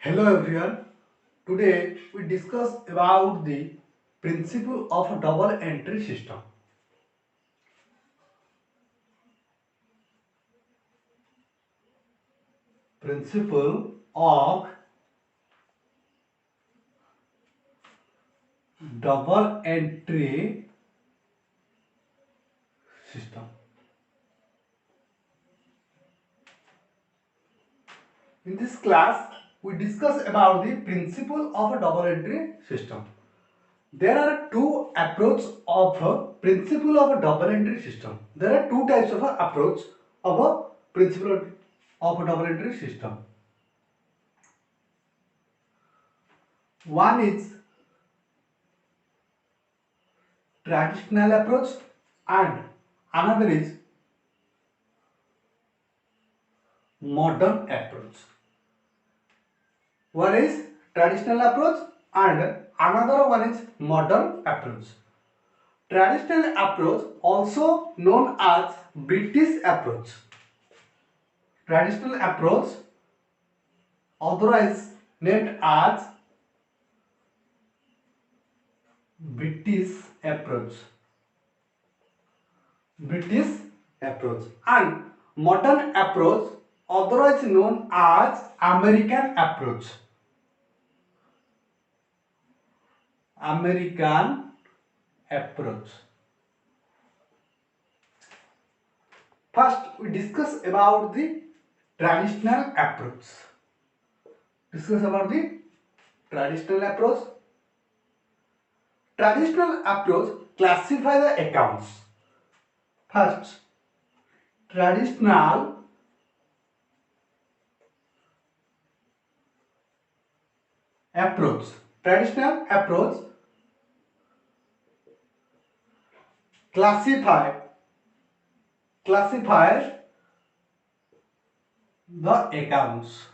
Hello everyone. Today we discuss about the principle of double entry system. Principle of double entry system. In this class we discuss about the principle of a double entry system. There are two approaches of a principle of a double entry system. There are two types of approach of a principle of a double entry system. One is traditional approach and another is modern approach. One is traditional approach and another one is modern approach. Traditional approach also known as British approach. Traditional approach otherwise named as British approach. British approach and modern approach otherwise known as American approach. American approach. First, we discuss about the traditional approach. Discuss about the traditional approach. Traditional approach classify the accounts. First, traditional approach. Traditional approach classifies the accounts.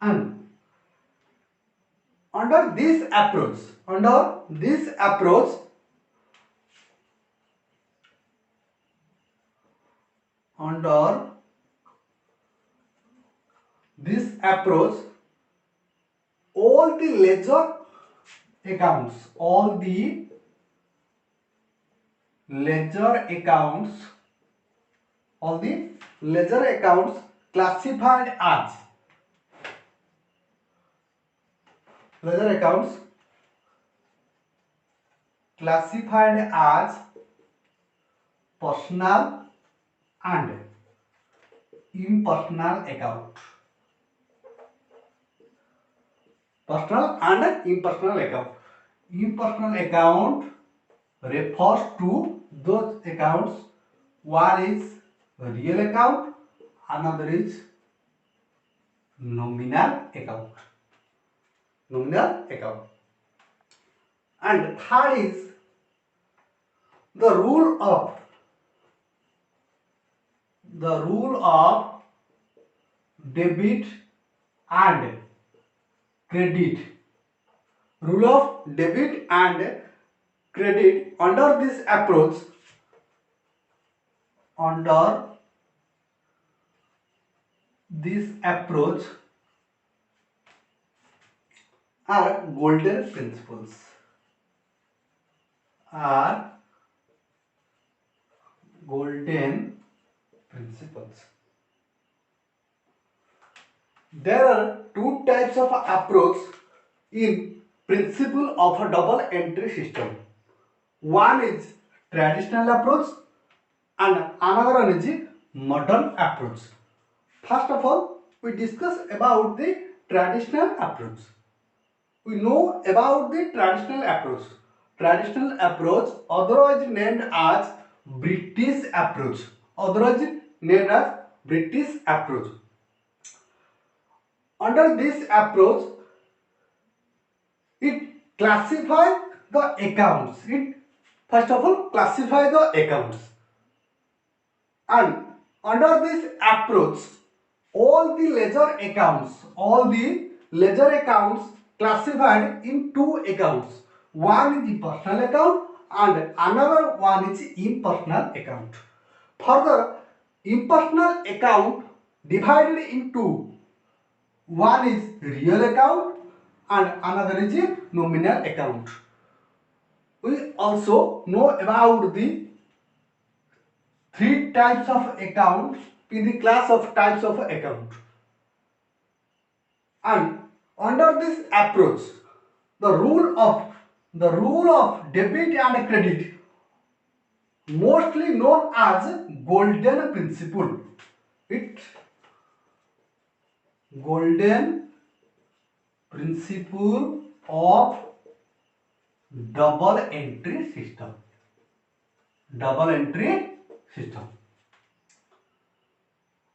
And under this approach, all the ledger accounts classified as personal and impersonal account. Personal and impersonal account. Impersonal account refers to those accounts. One is real account, another is nominal account. And third is the rule of debit and credit. Rule of debit and credit under this approach are golden principles. There are two types of approach in principle of a double entry system. One is traditional approach and another one is modern approach. First of all, we discuss about the traditional approach. We know about the traditional approach. Traditional approach, otherwise named as British approach. Under this approach, it classifies the accounts. First of all, classify the accounts. And under this approach, all the ledger accounts classified in two accounts. One is the personal account and another one is impersonal account. Further, impersonal account divided into one is real account and another is a nominal account. We also know about the three types of account in the class of types of account. And under this approach, the rule of debit and credit, mostly known as golden principle. It golden principle of double entry system. Double entry system.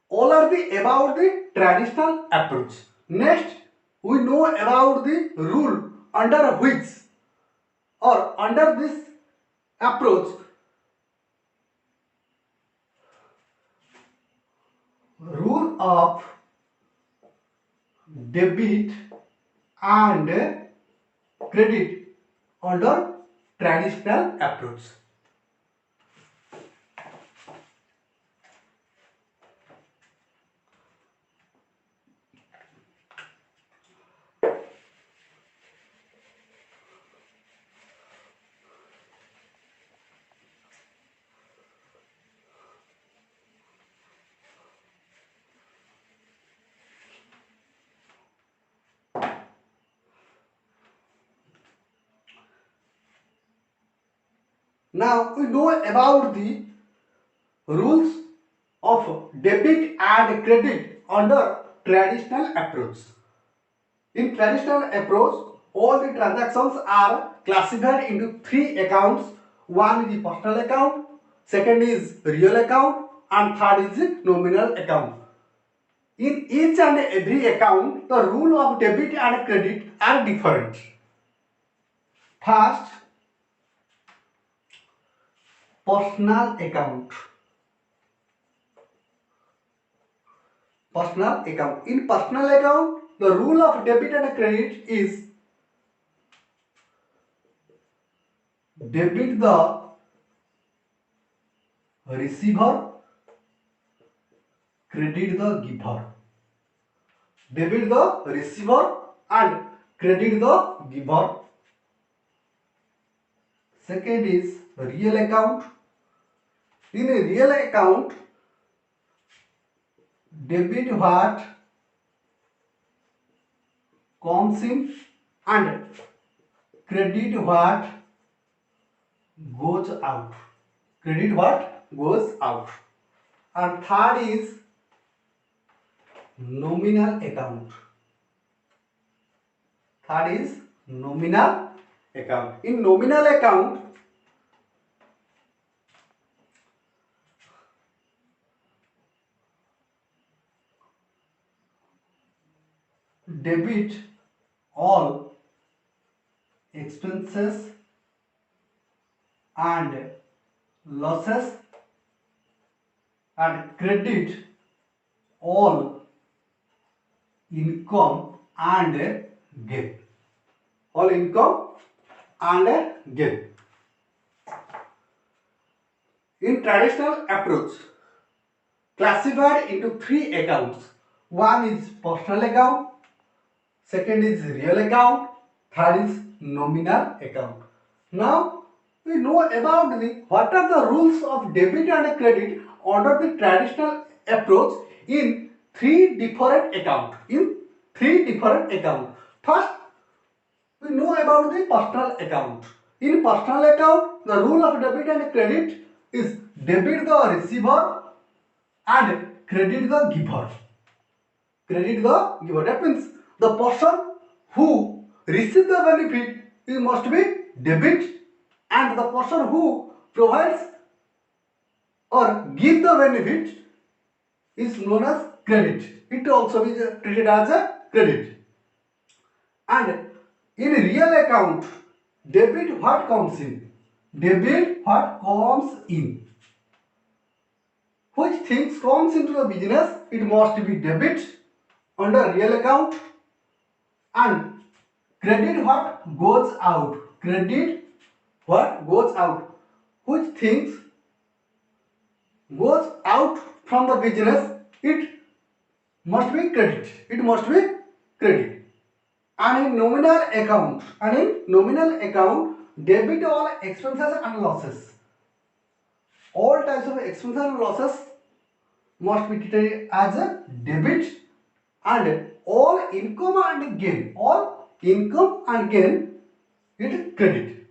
All are the about the traditional approach. Next, we know about the rule under which or under this approach rule of debit and credit under traditional approach. Now we know about the rules of debit and credit under traditional approach. In traditional approach, all the transactions are classified into three accounts. One is the personal account, second is real account, and third is the nominal account. In each and every account, the rule of debit and credit are different. First, personal account. Personal account. In personal account, the rule of debit and credit is debit the receiver, credit the giver. Debit the receiver and credit the giver. Second is real account. In a real account, debit what comes in and credit what goes out. Credit what goes out. And third is nominal account. Third is nominal account. In nominal account, debit all expenses and losses and credit all income and gain. All income and gain. In traditional approach, classified into three accounts. One is personal account, second is real account, third is nominal account. Now we know about what are the rules of debit and credit under the traditional approach in three different accounts. First, we know about the personal account. In personal account, the rule of debit and credit is debit the receiver and credit the giver. Credit the giver. That means the person who receives the benefit, it must be debit, and the person who provides or gives the benefit is known as credit. It also is treated as a credit. And in real account, debit what comes in? Debit what comes in. Which things comes into the business? It must be debit under real account, and credit what goes out. Credit what goes out. Which things goes out from the business, it must be credit. It must be credit. And in nominal account, debit all expenses and losses. All types of expenses and losses must be treated as a debit, and all income and gain, it credit.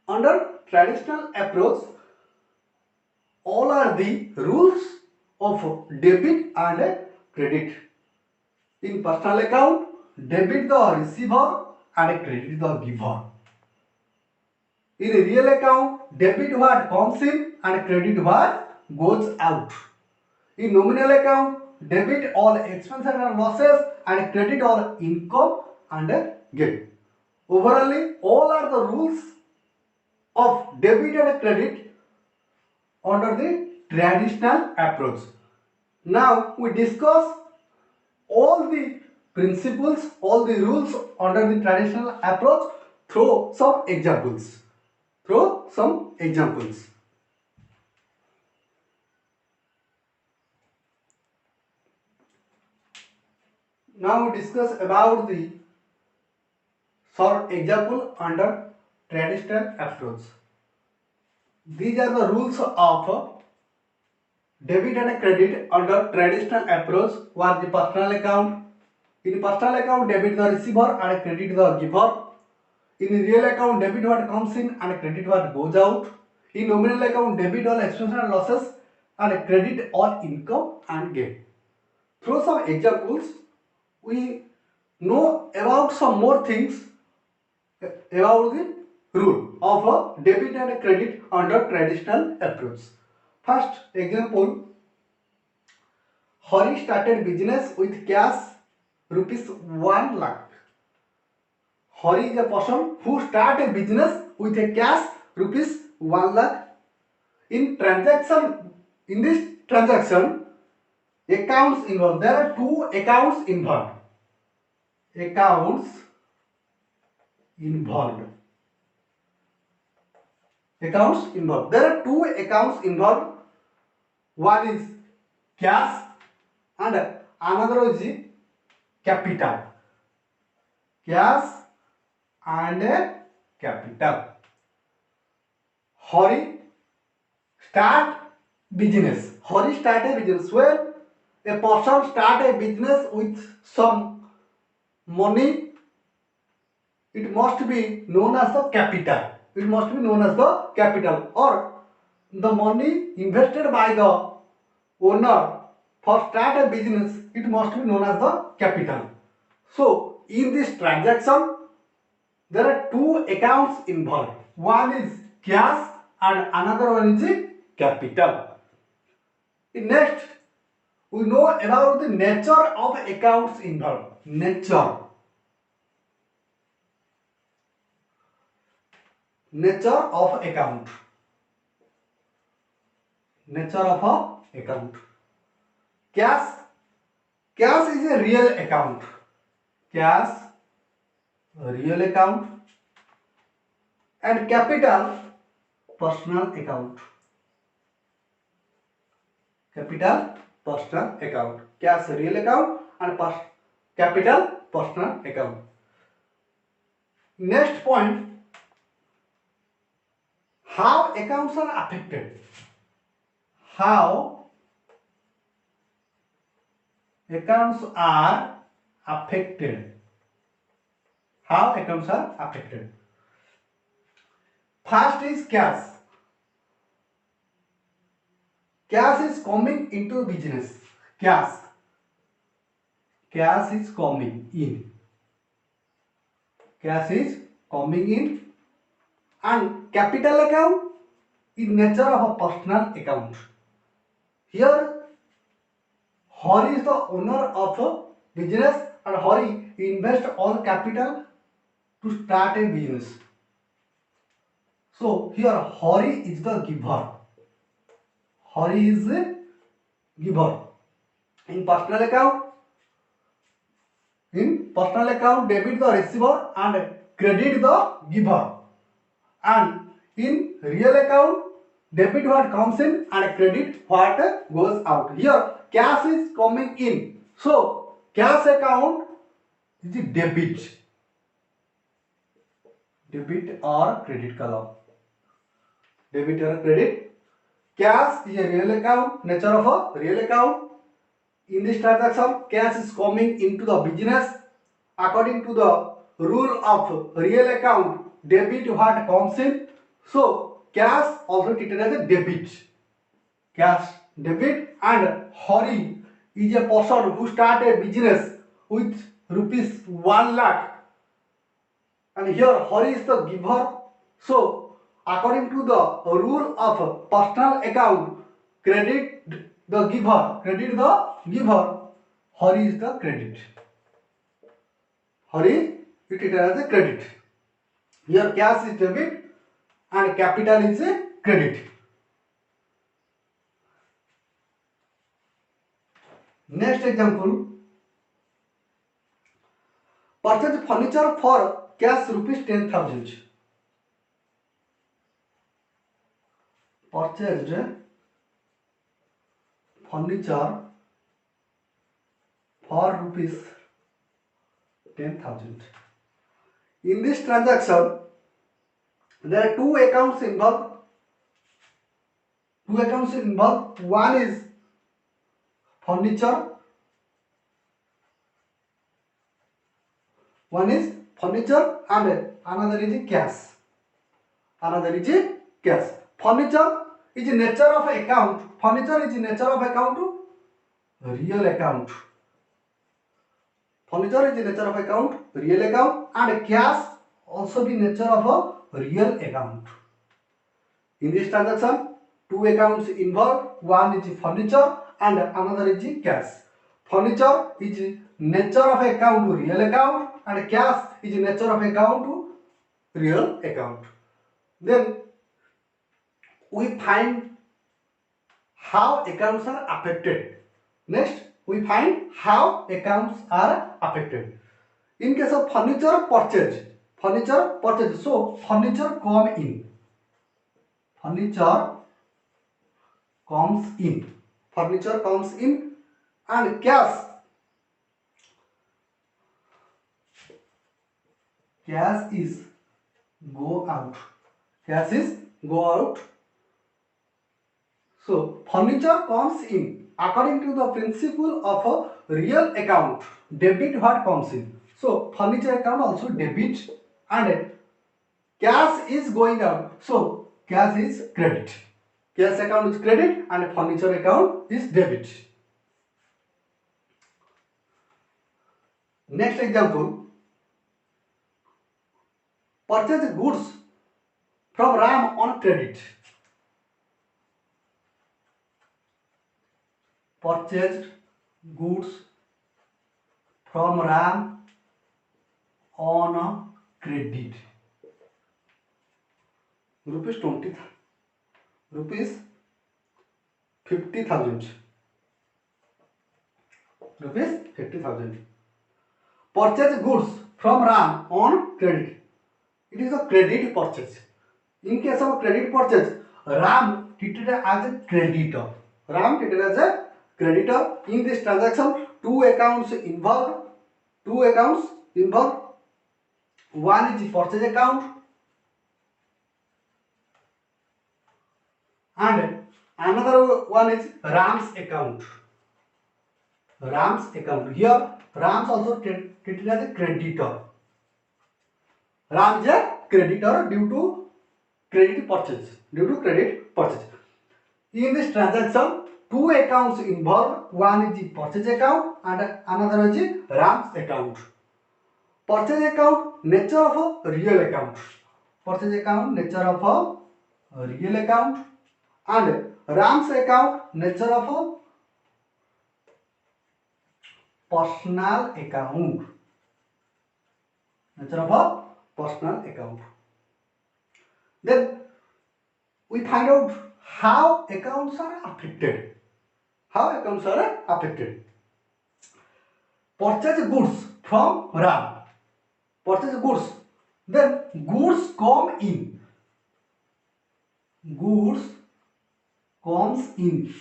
Under traditional approach, all are the rules of debit and credit. In personal account, debit the receiver and credit the giver. In a real account, debit what comes in and credit what goes out. In nominal account, debit all expenses and losses and credit all income and gain. Overall, all are the rules of debit and credit under the traditional approach. Now we discuss all the principles, all the rules under the traditional approach through some examples. Now we discuss about the short example under traditional approach. These are the rules of debit and credit under traditional approach. Was the personal account. In personal account, debit the receiver and credit the giver. In real account, debit what comes in and credit what goes out. In nominal account, debit all expenses and losses and credit all income and gain. Through some examples, we know about some more things about the rule of debit and credit under traditional approach. First example, Hari started business with cash rupees 1 lakh. Hari is a person who started a business with a cash rupees 1 lakh. In this transaction, accounts involved. There are two accounts involved. Accounts involved. There are two accounts involved. One is cash and another is capital. Cash and capital. Hari started business. Well, a person start a business with some money. It must be known as the capital. Or the money invested by the owner for start a business. It must be known as the capital. So in this transaction, there are two accounts involved. One is cash and another one is capital. Next, we know about the nature of accounts involved. Nature of account. Cash is a real account. And capital, personal account. Cash real account and capital personal account. Next point, how accounts are affected. How accounts are affected. First is cash. Cash is coming into business. Cash is coming in. And capital account is nature of a personal account. Here, Hari is the owner of a business and Hari invests all capital to start a business. So here Hari is the giver. In personal account, debit the receiver and credit the giver. And in real account, debit what comes in and credit what goes out. Here cash is coming in, so cash account is the debit or credit column. Debit or credit. Cash is a real account, nature of a real account. In this transaction, cash is coming into the business. According to the rule of real account, debit what comes in. So cash also treated as a debit. Cash debit. And Hari is a person who started a business with rupees 1 lakh. And here Hari is the giver. So according to the rule of personal account, credit the giver, Hari is the credit. Hari is treated as a credit. Here cash is debit and capital is a credit. Next example, purchase furniture for cash rupees 10,000. Purchased furniture for rupees 10,000. In this transaction, there are two accounts involved. One is furniture. And another is cash. Furniture is the nature of account. Real account. And cash also the nature of a real account. In this transaction, two accounts involved. One is furniture and another is cash. Furniture is nature of account to real account, and cash is nature of account to real account. Then we find how accounts are affected. Next, we find how accounts are affected. In case of furniture purchase, so furniture comes in, and cash is go out. So furniture comes in according to the principle of a real account. Debit what comes in. So furniture account also debit, and cash is going out. So cash is credit. Cash account is credit and furniture account is debit. Next example, purchase goods from Ram on credit. Purchased goods from Ram on credit. Rupees 20,000. Rupees 50,000. Purchase goods from Ram on credit. It is a credit purchase. In case of credit purchase, Ram treated as a creditor. In this transaction, two accounts involved. One is purchase account and another one is Ram's account. Here Ram's also treated as a creditor. Ram is a creditor due to credit purchase. In this transaction, two accounts involved. One is the purchase account and another is the Ram's account. Purchase account, nature of a real account. And Ram's account, nature of a personal account. Then we find out how accounts are affected. Purchase goods from Ram. Then goods come in. comes in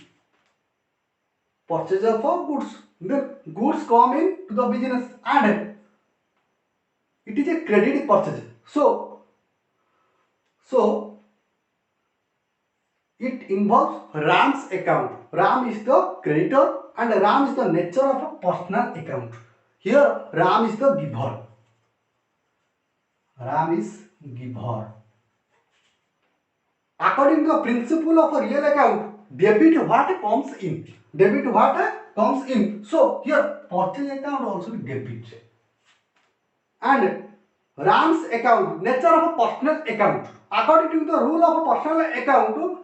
purchase of goods. Then goods come in to the business and it is a credit purchase. So it involves Ram's account. Ram is the creditor and Ram is the nature of a personal account. Here Ram is the giver. Ram is giver. According to the principle of a real account, debit what comes in. Debit what comes in. So here purchase account also debit. And Ram's account, nature of a personal account. According to the rule of a personal account,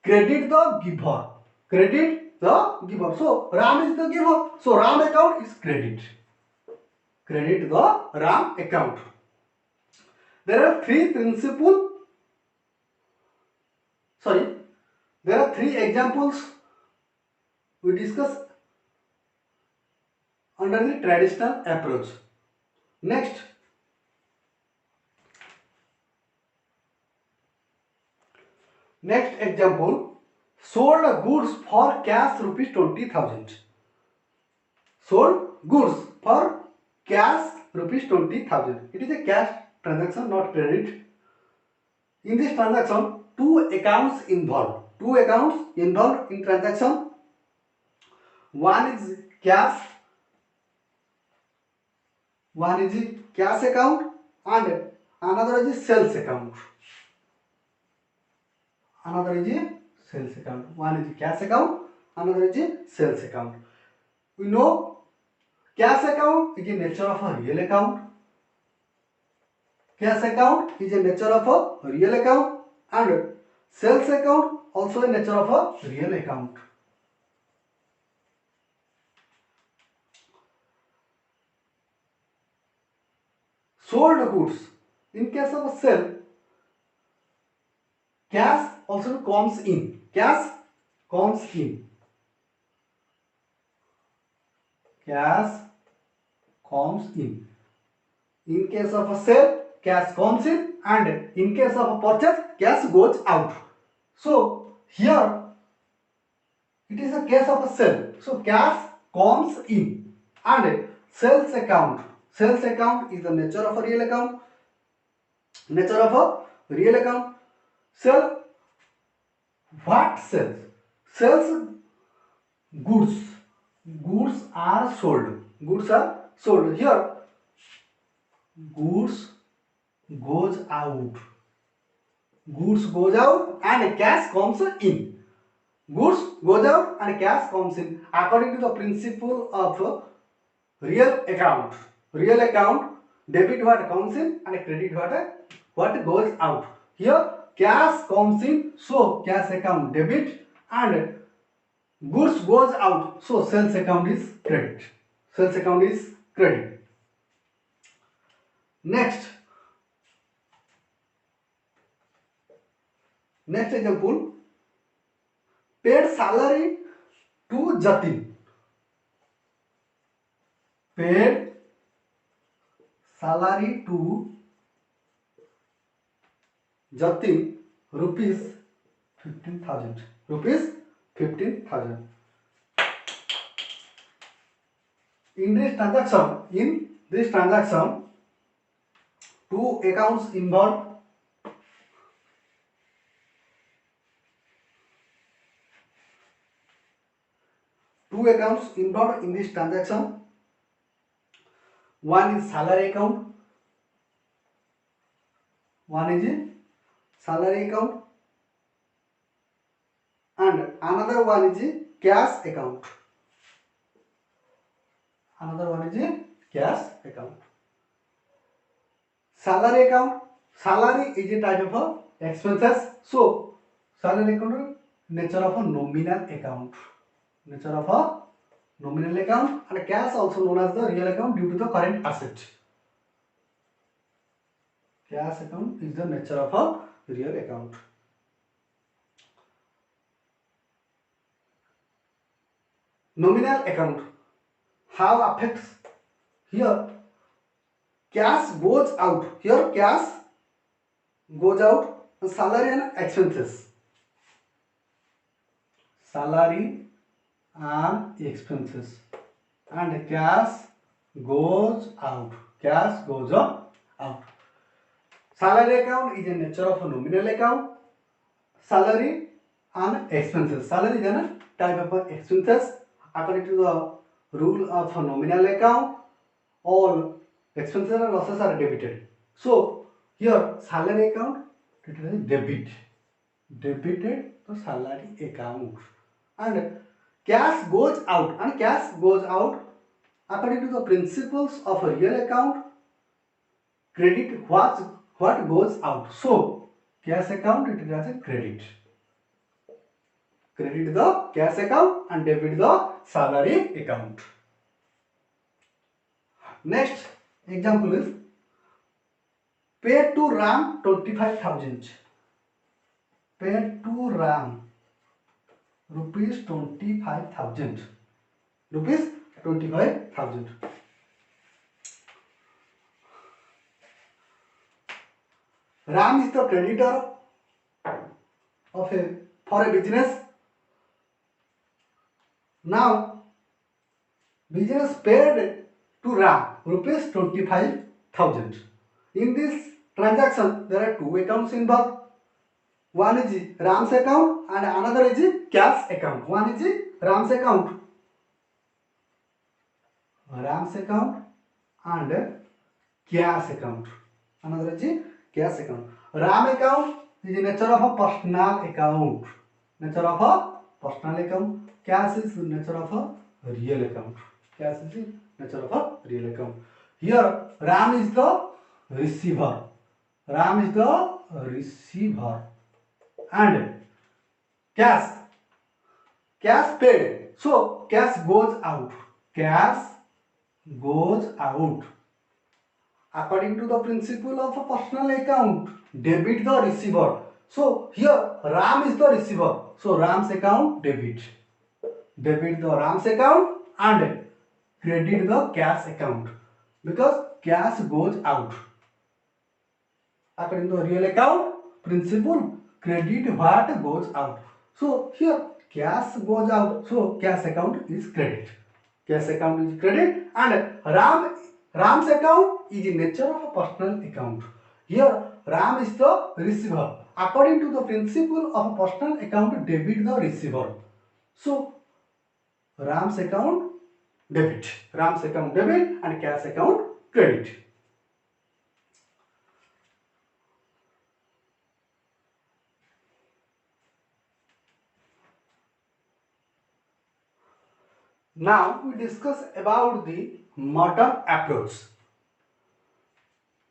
credit the giver. Credit the giver. So Ram is the giver. So Ram account is credit. Credit the Ram account. There are three examples we discuss under the traditional approach. Next example, sold goods for cash rupees 20,000. Sold goods for cash rupees 20,000. It is a cash transaction, not credit. In this transaction, two accounts involved. Two accounts involved in transaction. One is cash account and another is sales account. One is cash account, another is sales account. We know cash account is a nature of a real account. Cash account is a nature of a real account and sales account also a nature of a real account. Sold goods. In case of a sale, cash also comes in. Cash comes in. Cash comes in. In case of a sale, cash comes in, and in case of a purchase, cash goes out. So here it is a case of a sale. So cash comes in, and sales account. Sales account is the nature of a real account. Nature of a real account. Sell what sells? Sells goods. Goods are sold. Goods are sold. Here goods goes out. Goods goes out and cash comes in. Goods goes out and cash comes in. According to the principle of real account. Real account, debit what comes in and credit what goes out. Here cash comes in, so cash account debit, and goods goes out, so sales account is credit. Sales account is credit. Next example, paid salary to Jatin. Paid salary to Jatin rupees 15,000. Rupees 15,000. In this transaction, two accounts involved. Two accounts involved in this transaction. One is salary account. And another one is cash account. Salary account. Salary is a type of expenses. So salary account nature of a nominal account. And cash also known as the real account due to the current asset. Cash account is the nature of a real account. Nominal account. How affects? Here cash goes out. Here cash goes out and salary and expenses. salary and expenses, and cash goes out. Cash goes out. Salary account is a nature of a nominal account. Salary and expenses. Salary is a type of expenses. According to the rule of a nominal account, all expenses and losses are debited. So here salary account, it is debit. Debited the salary account, and cash goes out, and cash goes out according to the principles of a real account. Credit what goes out. So cash account, it is as a credit. Credit the cash account and debit the salary account. Next example is paid to Ram 25,000. Paid to Ram rupees 25,000. Rupees 25,000. Ram is the creditor of for a business. Now business paid to Ram rupees 25,000. In this transaction there are two accounts involved. One is Ram's account and another is cash account. One is Ram's account. Ram's account and cash account. Another is cash account. Ram account is the nature of a personal account. Nature of a personal account. Cash is the nature of a real account. Cash is the nature of a real account. Here Ram is the receiver. Ram is the receiver. And cash paid. So cash goes out. Cash goes out. According to the principle of a personal account, debit the receiver. So here Ram is the receiver. So Ram's account debit. Debit the Ram's account and credit the cash account, because cash goes out. According to the real account principle, credit what goes out. So here cash goes out. So cash account is credit. Cash account is credit, and Ram's account is in nature of a personal account. Here Ram is the receiver. According to the principle of a personal account, debit the receiver. So Ram's account debit. Ram's account debit and cash account credit. Now we discuss about the modern approach.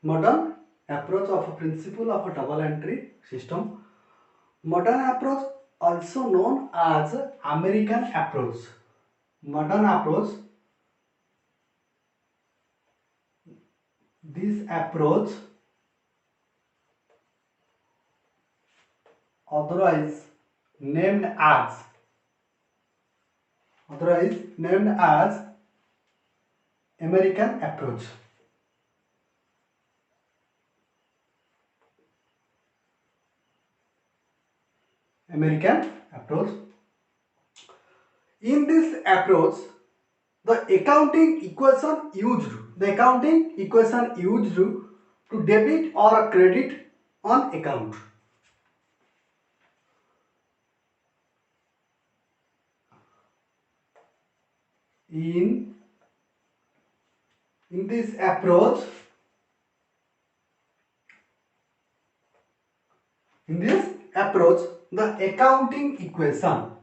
Modern approach of a principle of a double entry system. Modern approach, also known as American approach. Modern approach. This approach, otherwise named as American approach. American approach. In this approach, the accounting equation used to debit or credit on account. In this approach, the accounting equation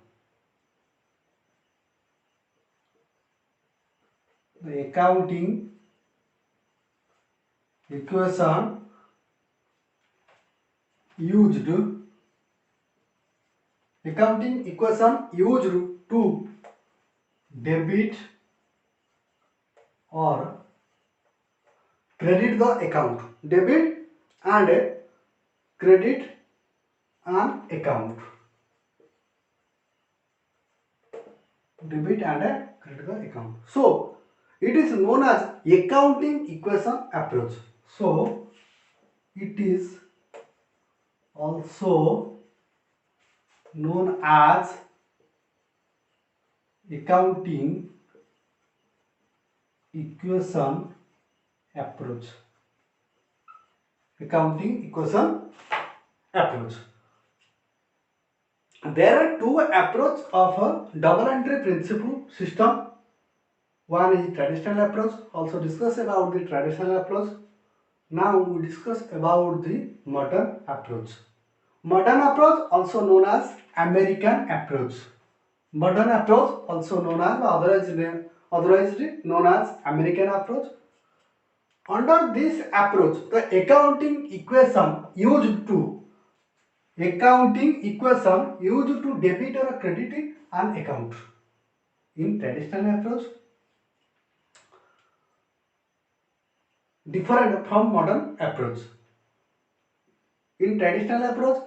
used to debit or credit the account. Debit and credit an account. Debit and credit the account. So it is known as accounting equation approach. So it is also known as accounting equation approach. Accounting equation approach. There are two approaches of a double entry principle system. One is traditional approach. Also discuss about the traditional approach. Now we discuss about the modern approach. Modern approach, also known as American approach. Modern approach, also known as otherwise known as American approach. Under this approach, the accounting equation used to debit or credit an account. In traditional approach, different from modern approach. In traditional approach,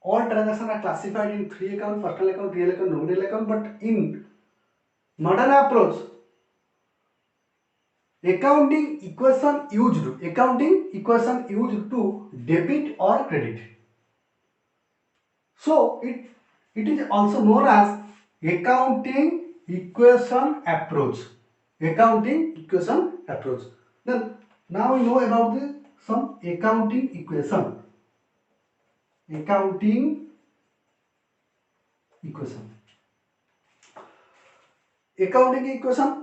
all transactions are classified in three accounts: personal account, real account, nominal account. But in modern approach, accounting equation used to debit or credit. So it is also known as accounting equation approach. Accounting equation approach. Then now we know about some accounting equation. Accounting equation. Accounting equation.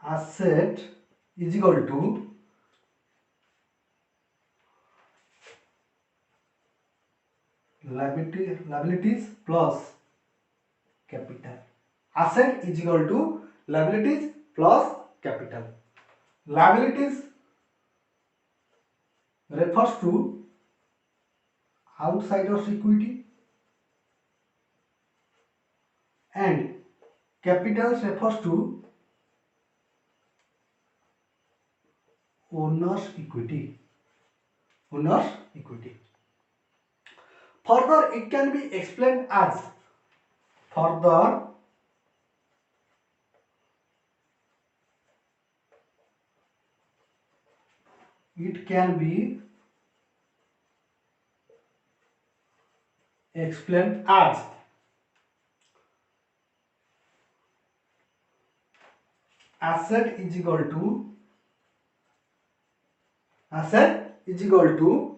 Asset is equal to liabilities plus capital. Asset is equal to liabilities plus capital. Liabilities refers to outsiders equity and capital refers to owner's equity. Owner's equity. Further, it can be explained as asset is equal to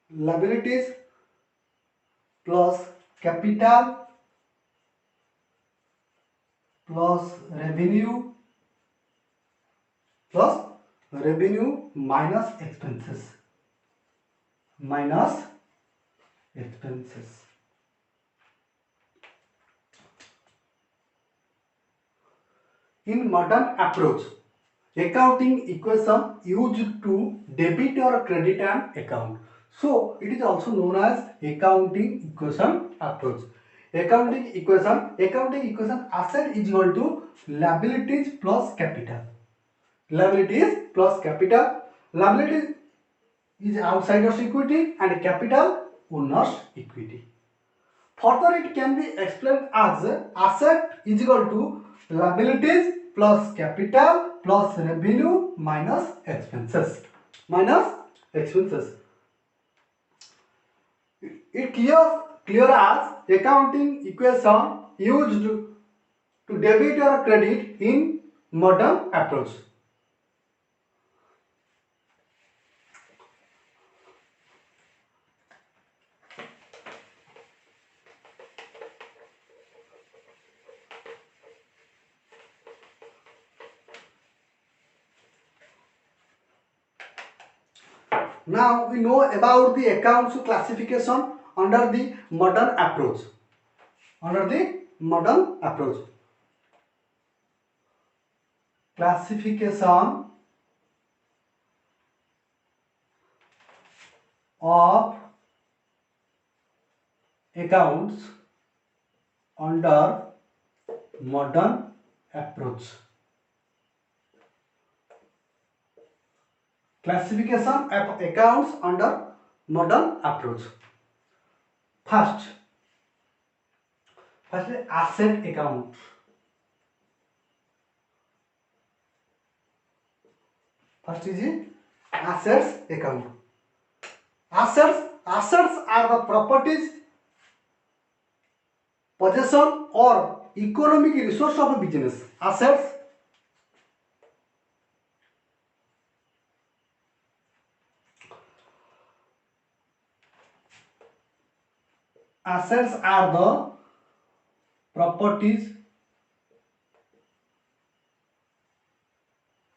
liabilities plus capital plus revenue minus expenses. In modern approach, accounting equation used to debit or credit an account. So it is also known as accounting equation approach. Accounting equation asset is equal to liabilities plus capital. Liabilities is outsiders equity and capital owner's equity. Further, it can be explained as asset is equal to liabilities plus capital plus revenue minus expenses. It clear as accounting equation used to debit or credit in modern approach. Now we know about the accounts classification under the modern approach. Classification of accounts under modern approach. Classification of accounts under modern approach. First is asset account. First is assets account. Assets are the properties, possession or economic resource of a business. Assets are the properties,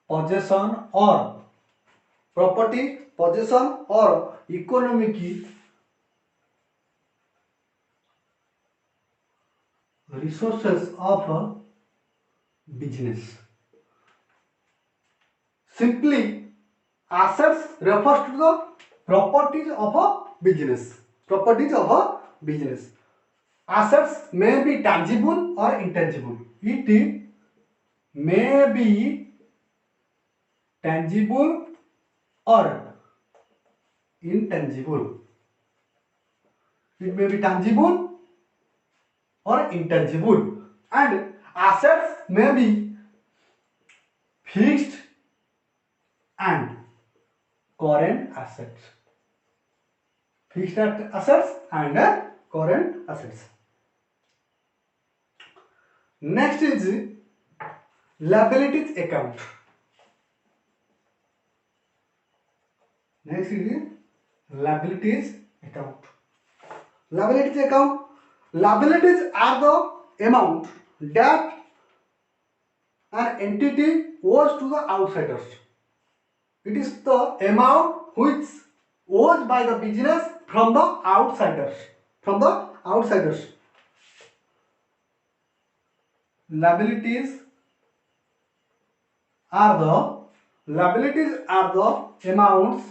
possession or economic resources of a business. Simply, assets refers to the properties of a business. Assets may be tangible or intangible. It may be tangible or intangible. And assets may be fixed and current assets. Fixed assets and current assets. Next is liabilities account. Liabilities are the amount that an entity owes to the outsiders. It is the amount which owed by the business from the outsiders. Liabilities are the amounts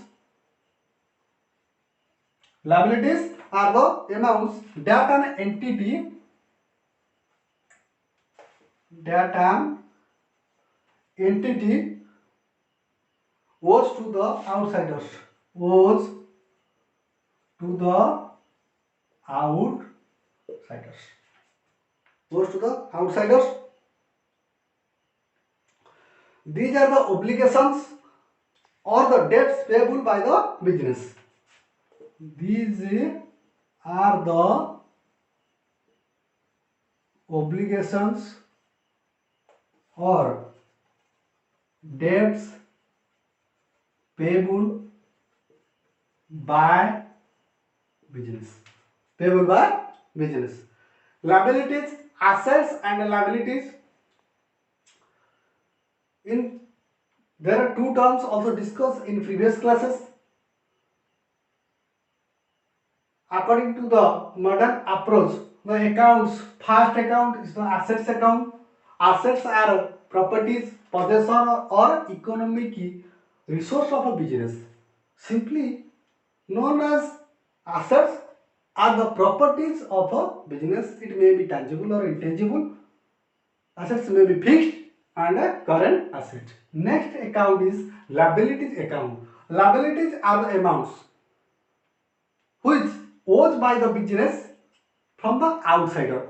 that an entity owes to the outsiders. These are the obligations or the debts payable by the business. These are the obligations or debts payable by business. Liabilities, assets and liabilities. There are two terms also discussed in previous classes. According to the modern approach, the first account is the assets account. Assets are properties, possession or economic resource of a business. Simply known as assets are the properties of a business. It may be tangible or intangible. Assets may be fixed and a current asset. Next account is liabilities account. Liabilities are the amounts which owed by the business from the outsider.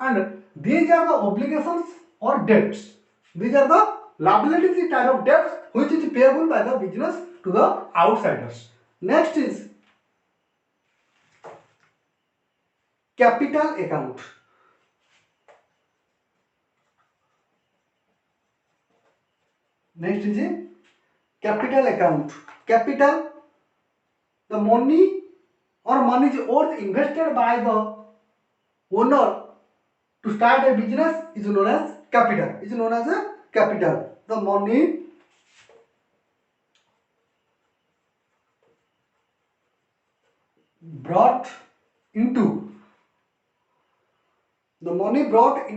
And these are the obligations or debts. These are the liabilities type of debts which is payable by the business to the outsiders. Next is capital account. Capital, the money or money is worth invested by the owner to start a business is known as capital. The money brought into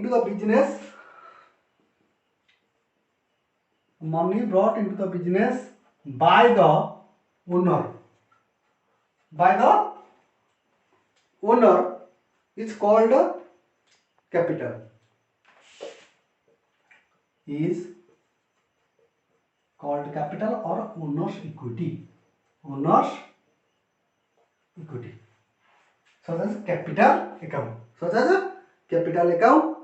the business by the owner is called capital. Or owner's equity. such as capital account. Such as a capital account.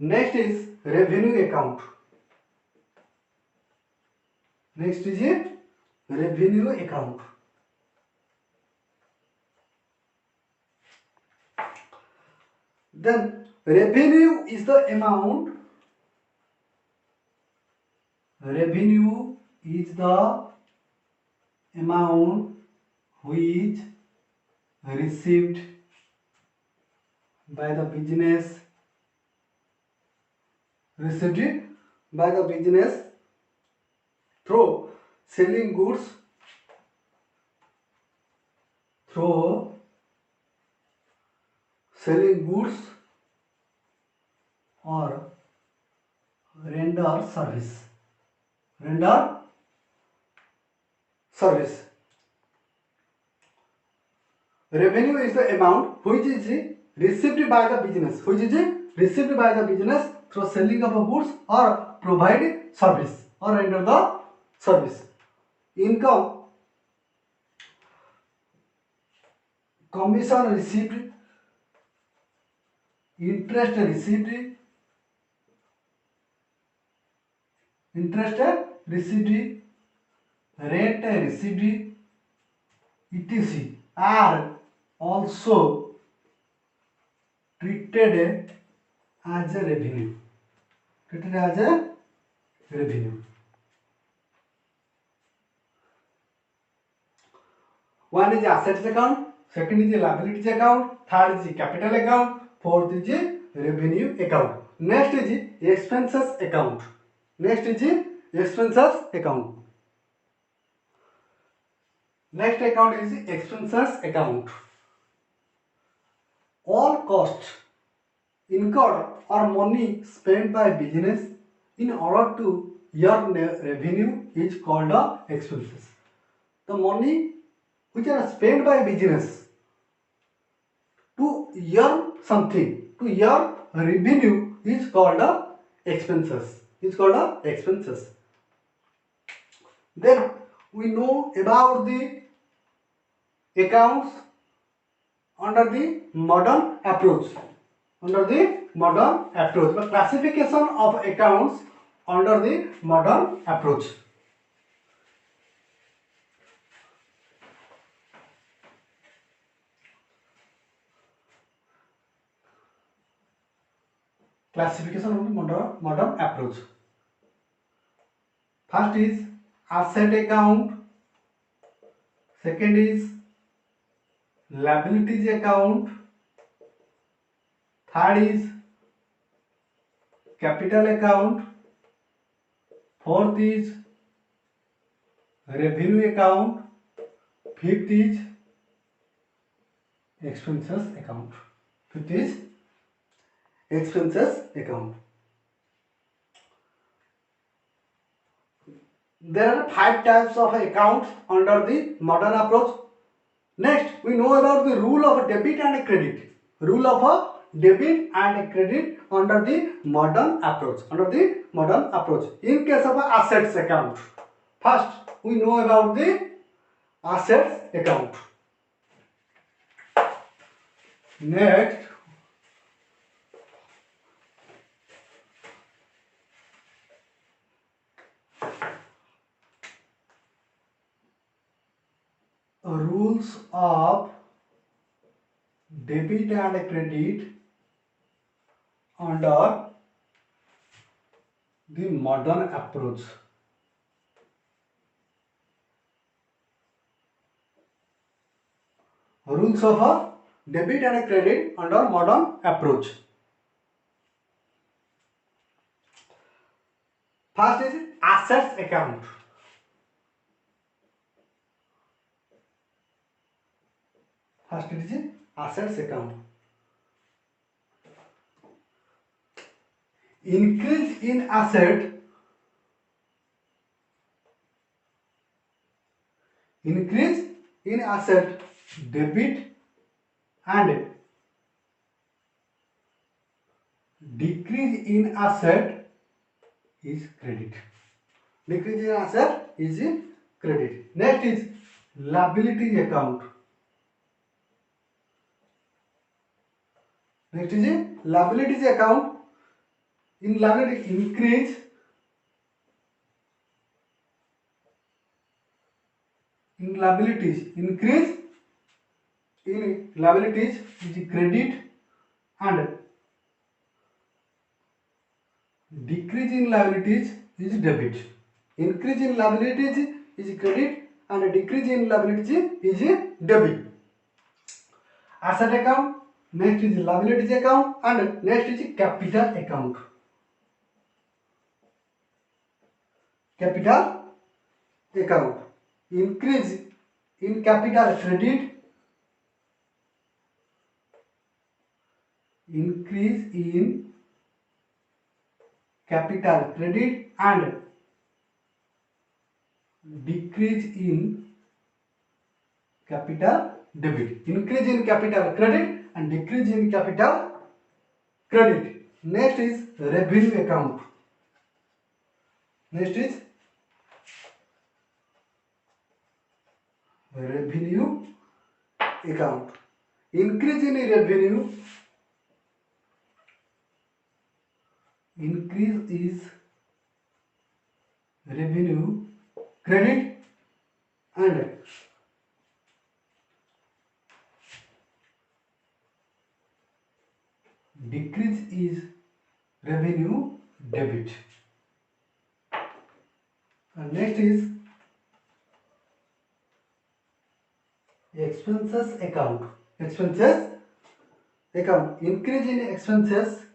Next is revenue account. Next is a revenue account. Then revenue is the amount. Revenue is the amount which received by the business. Received by the business through selling goods. Through selling goods or render service. Render service. Revenue is the amount which is received by the business. Which is received by the business through selling of goods or provide service or render the service. Income. Commission received. Interest received. Interest received. Rent received. etc. are also treated as a revenue. Treated as a revenue. One is assets account, second is liabilities account, third is capital account, fourth is revenue account. Next is expenses account. Next is expenses account. Next account is expenses account. All costs incurred or money spent by business in order to earn revenue is called expenses. The money which are spent by business to earn something, to earn revenue is called expenses. It's called expenses. Then we know about the accounts under the modern approach. Under the modern approach, the classification of accounts under the modern approach. Classification of the modern approach. First is asset account. Second is liabilities account. Third is capital account. Fourth is revenue account. Fifth is expenses account. Fifth is expenses account. There are 5 types of accounts under the modern approach. Next, we know about the rule of debit and credit. Rule of debit and credit under the modern approach. Under the modern approach. In case of assets account, first we know about the assets account. Next, rules of debit and credit under the modern approach. Rules of debit and credit under modern approach. First is assets account. First is assets account. Increase in asset. Increase in asset debit and decrease in asset is credit. Decrease in asset is credit. Next is liabilities account. Next is liabilities account. In liability increase in liabilities increase in liabilities is credit and decrease in liabilities is debit. Increase in liabilities is credit and decrease in liabilities is debit. Asset account, next is liabilities account and next is capital account. Capital account. Increase in capital credit, increase in capital credit and decrease in capital debit. Increase in capital credit and decrease in capital credit. Next is revenue account. Next is revenue account. Increase in revenue, increase is revenue credit and decrease is revenue debit. And next is expenses account. Expenses account. Increase in expenses,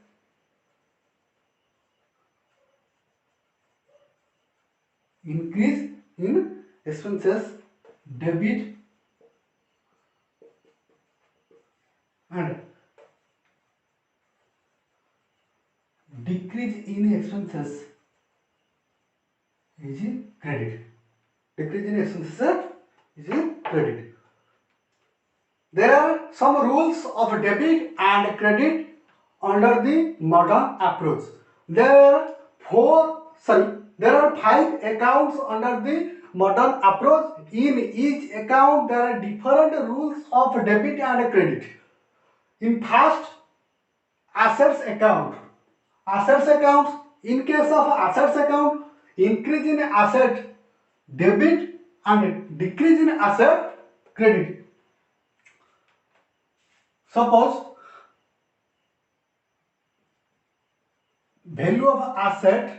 increase in expenses debit and decrease in expenses is credit. Decrease in expenses is credit. There are some rules of debit and credit under the modern approach. There are 5 accounts under the modern approach. In each account there are different rules of debit and credit. In first, assets account. Assets account, in case of assets account, increase in asset debit and decrease in asset credit. Suppose value of asset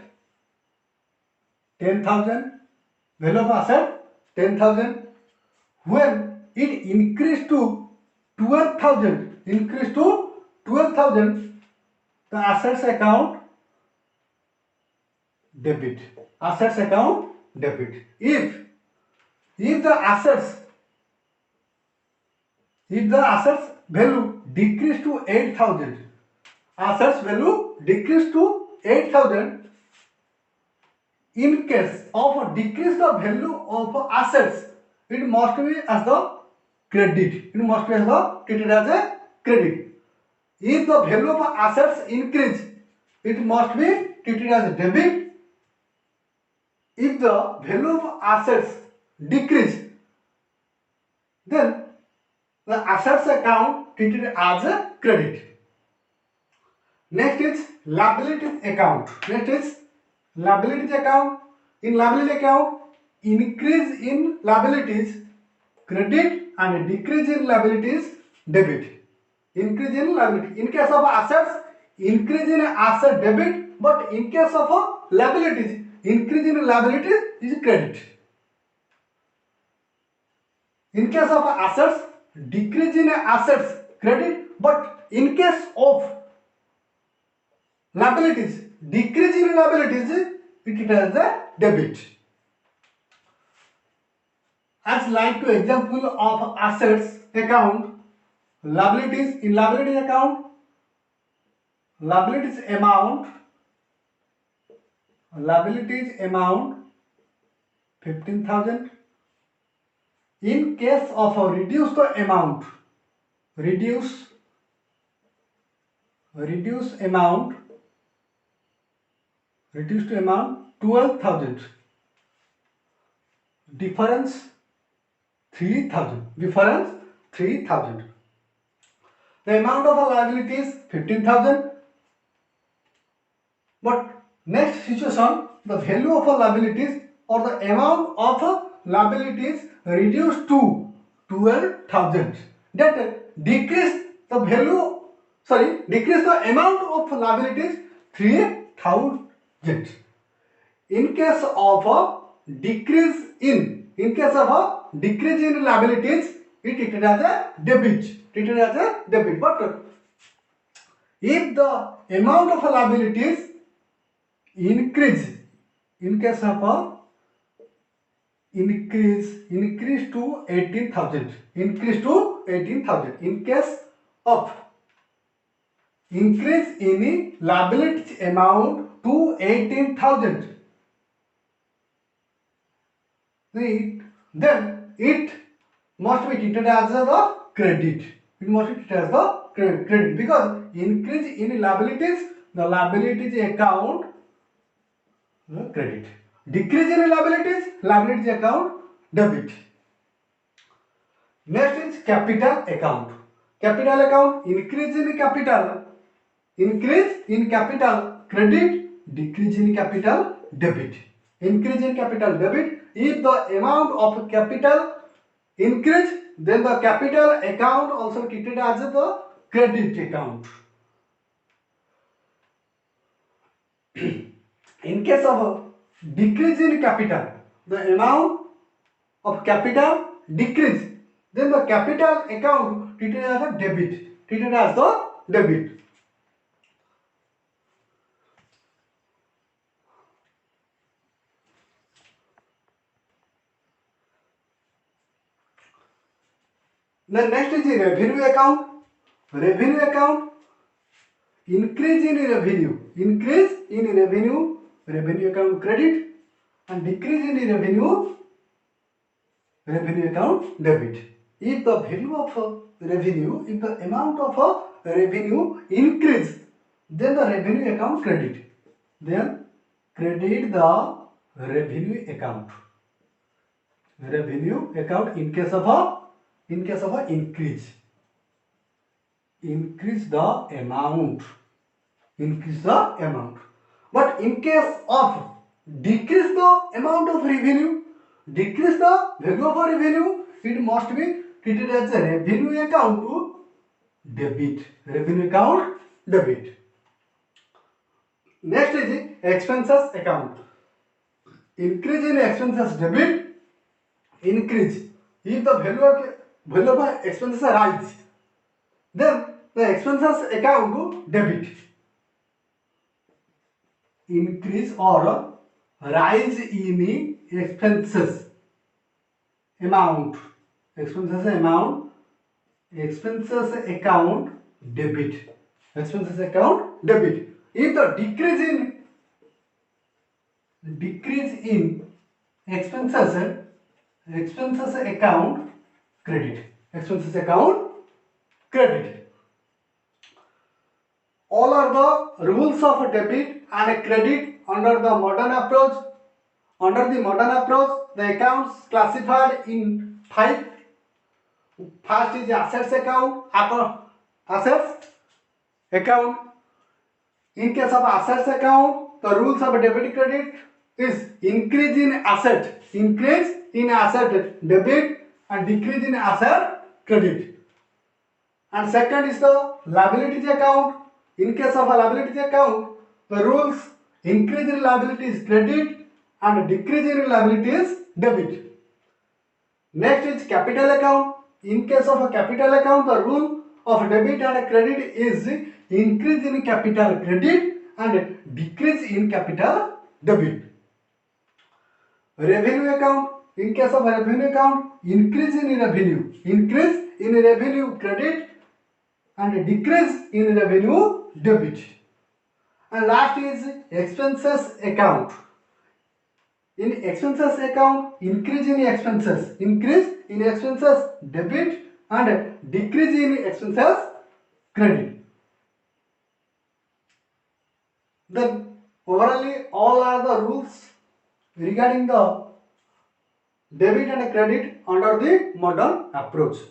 10,000, value of asset 10,000. When it increased to 12,000, the assets account debit. Assets account debit. If the assets value decreased to 8,000, assets value decreased to 8,000, in case of decrease the value of assets, it must be as the credit. It must be as the treated as a credit. If the value of assets increase, it must be treated as a debit. If the value of assets decrease, then the assets account treated as a credit. Next is liabilities account. Next is liabilities account. In liability account, increase in liabilities credit and decrease in liabilities debit. Increase in liability. In case of assets, increase in asset debit, but in case of liabilities, increase in liabilities is credit. In case of assets, decrease in assets credit, but in case of liabilities, decrease in liabilities, it is a debit. As like to example of assets account, liabilities. In liabilities account, liabilities amount 15,000. In case of a reduce the amount, reduce amount reduced to amount 12,000. Difference 3,000. Difference 3,000. The amount of a liability is 15,000. But next situation, the value of a liabilities or the amount of a liabilities reduced to 12,000. That decrease the value, decrease the amount of liabilities 3,000. In case of a decrease in liabilities, it treated as a debit. But if the amount of liabilities increase, in case of a increase to 18,000, in case of increase in liability amount to 18,000, then it must be treated as the credit. It must be treated as the credit because increase in liabilities, the liabilities account credit. Decrease in liabilities account debit. Next is capital account. Capital account, increase in capital credit, decrease in capital debit. Increase in capital debit. If the amount of capital increase, then the capital account also treated as the credit account. In case of decrease in capital, the amount of capital decrease, then the capital account treated as a debit. Then next is the revenue account. Revenue account, increase in revenue account credit, and decrease in revenue account debit. If the value of revenue, if the amount of revenue increase, then the revenue account credit. Then credit the revenue account. Revenue account in case of a increase the amount. But in case of decrease the amount of revenue, decrease the value of revenue, it must be treated as a revenue account to debit. Next is expenses account. Increase in expenses debit. Increase if the value of expenses rise, then the expenses account to debit. Increase or rise in expenses amount, expenses account debit. If the decrease in expenses account credit. All are the rules of debit and credit under the modern approach. Under the modern approach, the accounts classified in 5. First is assets account. In case of assets account, the rules of debit credit is increase in asset debit and decrease in asset credit. And second is the liabilities account. In case of a liabilities account, the rules increase in liabilities credit and decrease in liabilities debit. Next is capital account. In case of a capital account, the rule of debit and credit is increase in capital credit and decrease in capital debit. Revenue account. In case of a revenue account, increase in revenue credit and decrease in revenue debit. And last is expenses account. In expenses account, increase in expenses debit and decrease in expenses credit. Then overall all regarding the debit and credit under the modern approach.